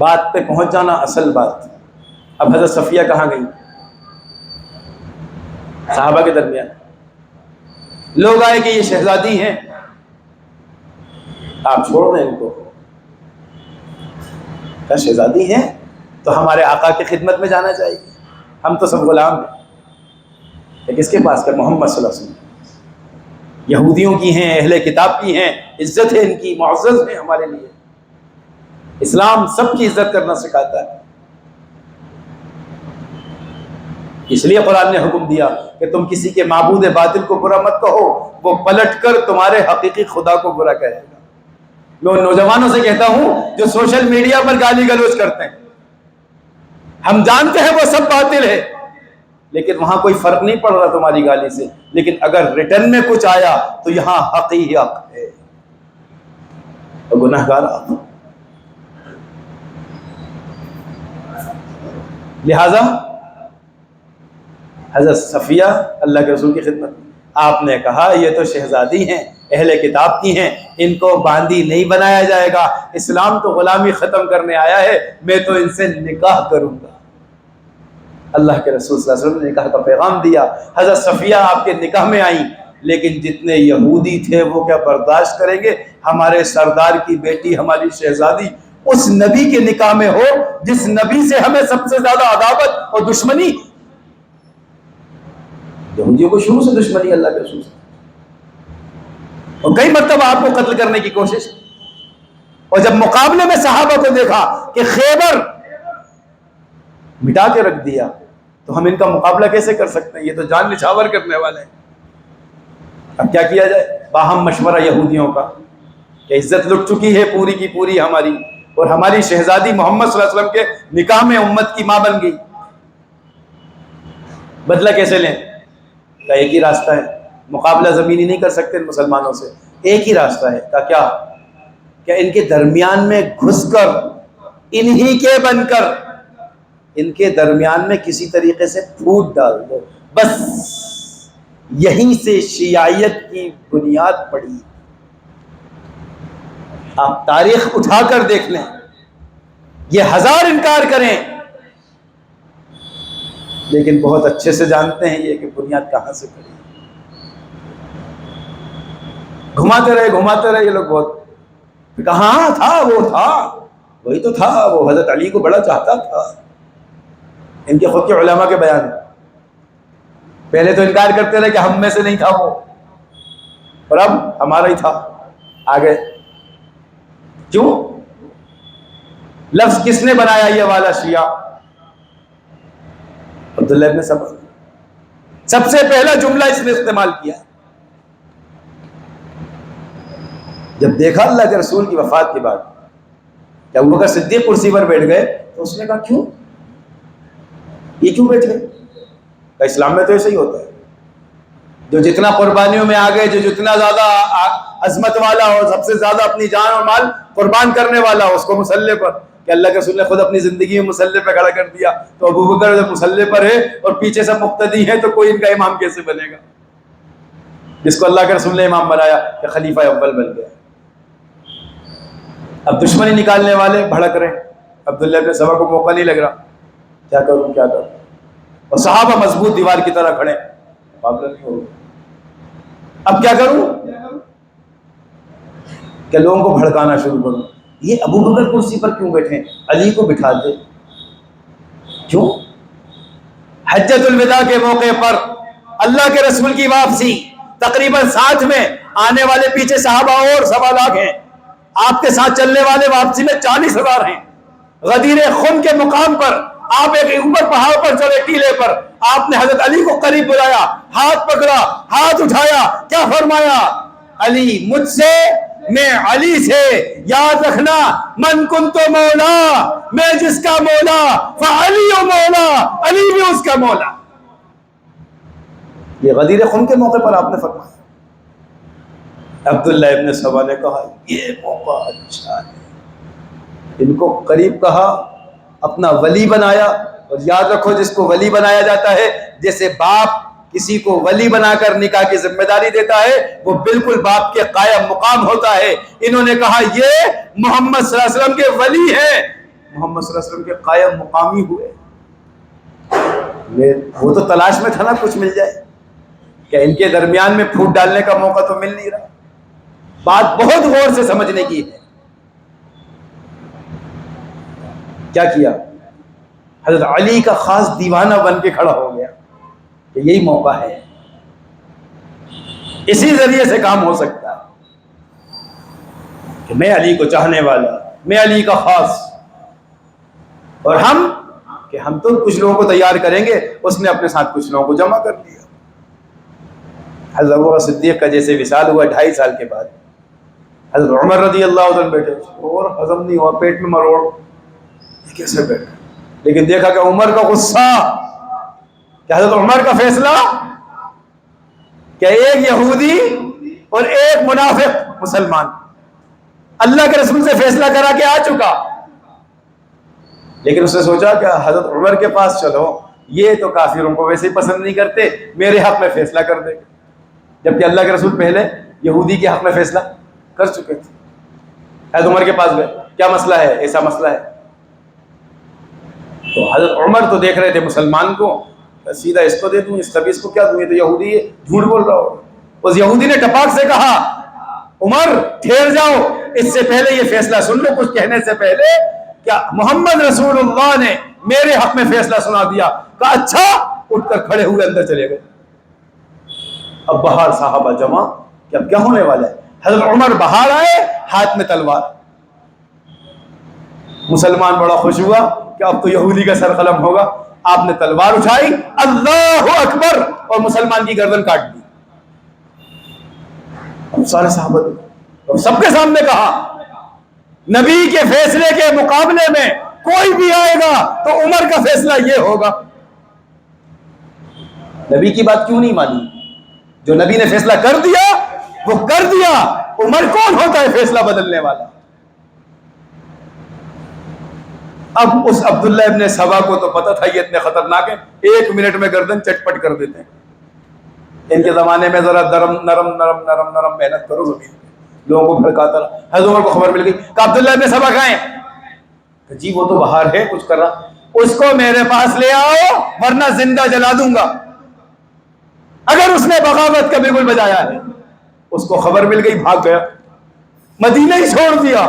بات پہ پہنچ جانا اصل بات. اب حضرت صفیہ کہاں گئی؟ صحابہ کے درمیان لوگ آئے کہ یہ شہزادی ہیں، آپ چھوڑ دیں ان کو. کیا شہزادی ہیں تو ہمارے آقا کی خدمت میں جانا چاہیے، ہم تو سب غلام ہیں. کہ کس کے پاس؟ کہ محمد صلی اللہ علیہ وسلم. یہودیوں کی ہیں، اہل کتاب کی ہیں، عزت ہے ان کی، معزز ہیں ہمارے لیے. اسلام سب کی عزت کرنا سکھاتا ہے. اس لیے قرآن نے حکم دیا کہ تم کسی کے معبود باطل کو برا مت کہو، وہ پلٹ کر تمہارے حقیقی خدا کو برا کہے گا. میں ان نوجوانوں سے کہتا ہوں جو سوشل میڈیا پر گالی گلوچ کرتے ہیں، ہم جانتے ہیں وہ سب باطل ہے، لیکن وہاں کوئی فرق نہیں پڑ رہا تمہاری گالی سے. لیکن اگر ریٹرن میں کچھ آیا تو یہاں حق ہی حق ہے، تو گناہ گار آپ. لہذا حضرت صفیہ اللہ کے رسول کی خدمت، آپ نے کہا یہ تو شہزادی ہیں، اہل کتاب کی ہیں، ان کو باندی نہیں بنایا جائے گا. اسلام تو غلامی ختم کرنے آیا ہے، میں تو ان سے نکاح کروں گا. اللہ کے رسول صلی اللہ علیہ وسلم نے نکاح کا پیغام دیا. حضرت صفیہ آپ کے نکاح میں آئیں، لیکن جتنے یہودی تھے وہ کیا برداشت کریں گے ہمارے سردار کی بیٹی، ہماری شہزادی اس نبی کے نکاح میں ہو جس نبی سے ہمیں سب سے زیادہ عداوت اور دشمنی. یہودیوں کو شروع سے دشمنی اللہ کے رسول سے، اور کئی مرتبہ آپ کو قتل کرنے کی کوشش. اور جب مقابلے میں صحابہ کو دیکھا کہ خیبر مٹا کے رکھ دیا تو ہم ان کا مقابلہ کیسے کر سکتے ہیں؟ یہ تو جان نچھاور کرنے والے ہیں. اب کیا کیا جائے؟ باہم مشورہ یہودیوں کا کہ عزت لٹ چکی ہے پوری کی پوری ہماری، اور ہماری شہزادی محمد صلی اللہ علیہ وسلم کے نکاح میں امت کی ماں بن گئی. بدلہ کیسے لیں؟ کا ایک ہی راستہ ہے، مقابلہ زمینی نہیں کر سکتے مسلمانوں سے. ایک ہی راستہ ہے. کیا کہ ان کے درمیان میں گھس کر، انہی کے بن کر ان کے درمیان میں کسی طریقے سے پھوٹ ڈال دو. بس یہیں سے شیعیت کی بنیاد پڑی. آپ تاریخ اٹھا کر دیکھ لیں، یہ 1000 انکار کریں لیکن بہت اچھے سے جانتے ہیں یہ کہ بنیاد کہاں سے پڑی. گھماتے رہے یہ لوگ. بہت کہاں تھا، وہ تھا، وہی تو تھا، وہ حضرت علی کو بڑا چاہتا تھا. ان کے خود کے علماء کے بیان. پہلے تو انکار کرتے رہے کہ ہم میں سے نہیں تھا وہ، اور اب ہمارا ہی تھا. آگے کیوں؟ لفظ کس نے بنایا یہ والا شیعہ؟ عبداللہ ابن سبا. سب سے پہلا جملہ اس نے استعمال کیا. جب دیکھا اللہ کے رسول کی وفات کے بعد کہ ابوبکر صدیق کرسی پر بیٹھ گئے تو اس نے کہا کیوں یہ کیوں بیٹھ گئے؟ کہ اسلام میں تو ایسا ہی ہوتا ہے، جو جتنا قربانیوں میں آگے، جو جتنا زیادہ عظمت والا ہو، سب سے زیادہ اپنی جان اور مال قربان کرنے والا ہو، اس کو مصلی پر. کہ اللہ کے رسول نے خود اپنی زندگی میں مصلی پہ کھڑا کر دیا، تو ابوبکر جب مصلی پر ہے اور پیچھے سب مقتدی ہیں تو کوئی ان کا امام کیسے بنے گا؟ جس کو اللہ کے رسول نے امام بنایا کہ خلیفہ اول بن گیا. اب دشمنی نکالنے والے بھڑک رہے ہیں. عبداللہ ابن سبا کو موقع نہیں لگ رہا، کیا کروں. اور صحابہ مضبوط دیوار کی طرح کھڑے، مقابلہ نہیں ہوگا. اب کیا کروں کہ لوگوں کو بھڑکانا شروع کروں. یہ ابوبکر کرسی پر کیوں بیٹھے؟ علی کو بٹھا دے. کیوں؟ حجۃ الوداع کے موقع پر اللہ کے رسول کی واپسی، تقریباً ساتھ میں آنے والے پیچھے صحابہ اور 1.25 لاکھ ہیں، آپ کے ساتھ چلنے والے واپسی میں 40,000 ہیں. غدیر خم کے مقام پر آپ ایک اوپر پہاڑ پر چڑھے، ٹیلے پر، آپ نے حضرت علی کو قریب بلایا، ہاتھ پکڑا، ہاتھ اٹھایا، کیا فرمایا؟ علی مجھ سے، میں علی سے، یاد رکھنا من کنت مولا، میں جس کا مولا فعلی مولا، علی بھی اس کا مولا. یہ غدیر خم کے موقع پر آپ نے فرمایا. عبداللہ ابن سبا نے کہا یہ موقع اچھا ہے. ان کو قریب کہا، اپنا ولی بنایا. اور یاد رکھو جس کو ولی بنایا جاتا ہے، جیسے باپ کسی کو ولی بنا کر نکاح کی ذمہ داری دیتا ہے، وہ بالکل باپ کے قائم مقام ہوتا ہے. انہوں نے کہا یہ محمد صلی اللہ علیہ وسلم کے ولی ہیں. محمد صلی اللہ علیہ وسلم کے قائم مقامی ہوئے. وہ تو تلاش میں تھا نا کچھ مل جائے, کہ ان کے درمیان میں پھوٹ ڈالنے کا موقع تو مل نہیں رہا. بات بہت غور سے سمجھنے کی ہے. کیا کیا؟ حضرت علی کا خاص دیوانہ بن کے کھڑا ہو گیا کہ یہی موقع ہے, اسی ذریعے سے کام ہو سکتا ہے کہ میں علی کو چاہنے والا, میں علی کا خاص, اور ہم تو کچھ لوگوں کو تیار کریں گے. اس نے اپنے ساتھ کچھ لوگوں کو جمع کر لیا. حضرت ابو بکر صدیق کا جیسے وصال ہوا 2.5 سال کے بعد, حضرت عمر رضی اللہ عنہ بیٹھے, اور ہضم نہیں ہوا, پیٹ میں مروڑ, یہ کیسے بیٹھے. لیکن دیکھا کہ عمر کا غصہ, کہ حضرت عمر کا فیصلہ کہ ایک یہودی اور ایک منافق مسلمان اللہ کے رسول سے فیصلہ کرا کے آ چکا, لیکن اس نے سوچا کہ حضرت عمر کے پاس چلو, یہ تو کافروں کو ویسے ہی پسند نہیں کرتے, میرے حق میں فیصلہ کر دے. جبکہ اللہ کے رسول پہلے یہودی کے حق میں فیصلہ کر چکے تھے. حضرت عمر کے پاس گئے, کیا مسئلہ ہے؟ ایسا مسئلہ ہے. تو حضرت عمر تو دیکھ رہے تھے مسلمان کو, سیدھا اس کو دے دوں, اس کو کیا دوں, یہ تو یہودی ہے, جھوٹ بول رہا ہو. اس یہودی نے ٹپاک سے کہا, عمر ٹھہر جاؤ, اس سے پہلے یہ فیصلہ سن لو. کچھ کہنے سے پہلے کیا محمد رسول اللہ نے میرے حق میں فیصلہ سنا دیا. کہا اچھا, اٹھ کر کھڑے ہوئے اندر چلے گئے. اب باہر صحابہ جمع کہ اب کیا ہونے والا ہے. حضرت عمر باہر آئے, ہاتھ میں تلوار. مسلمان بڑا خوش ہوا کہ اب تو یہودی کا سر قلم ہوگا. آپ نے تلوار اٹھائی, اللہ اکبر, اور مسلمان کی گردن کاٹ دی. اب سارے صحابہ اور سب کے سامنے کہا, نبی کے فیصلے کے مقابلے میں کوئی بھی آئے گا تو عمر کا فیصلہ یہ ہوگا. نبی کی بات کیوں نہیں مانی؟ جو نبی نے فیصلہ کر دیا وہ کر دیا. عمر کون ہوتا ہے فیصلہ بدلنے والا؟ اب اس عبداللہ ابن سبا کو تو پتا تھا یہ اتنے خطرناک ہیں, 1 منٹ میں گردن چٹپٹ کر دیتے ہیں. ان کے زمانے میں ذرا نرم نرم نرم نرم نرم محنت کرو زمین, لوگوں کو بھڑکاتا رہا. حضرت عمر کو خبر مل گئی کہ عبداللہ ابن سبا کہاں ہیں؟ جی وہ تو باہر ہے, کچھ کر رہا. اس کو میرے پاس لے آؤ ورنہ زندہ جلا دوں گا. اگر اس نے بغاوت کا بالکل بجایا ہے. اس کو خبر مل گئی, بھاگ گیا, مدینہ ہی چھوڑ دیا.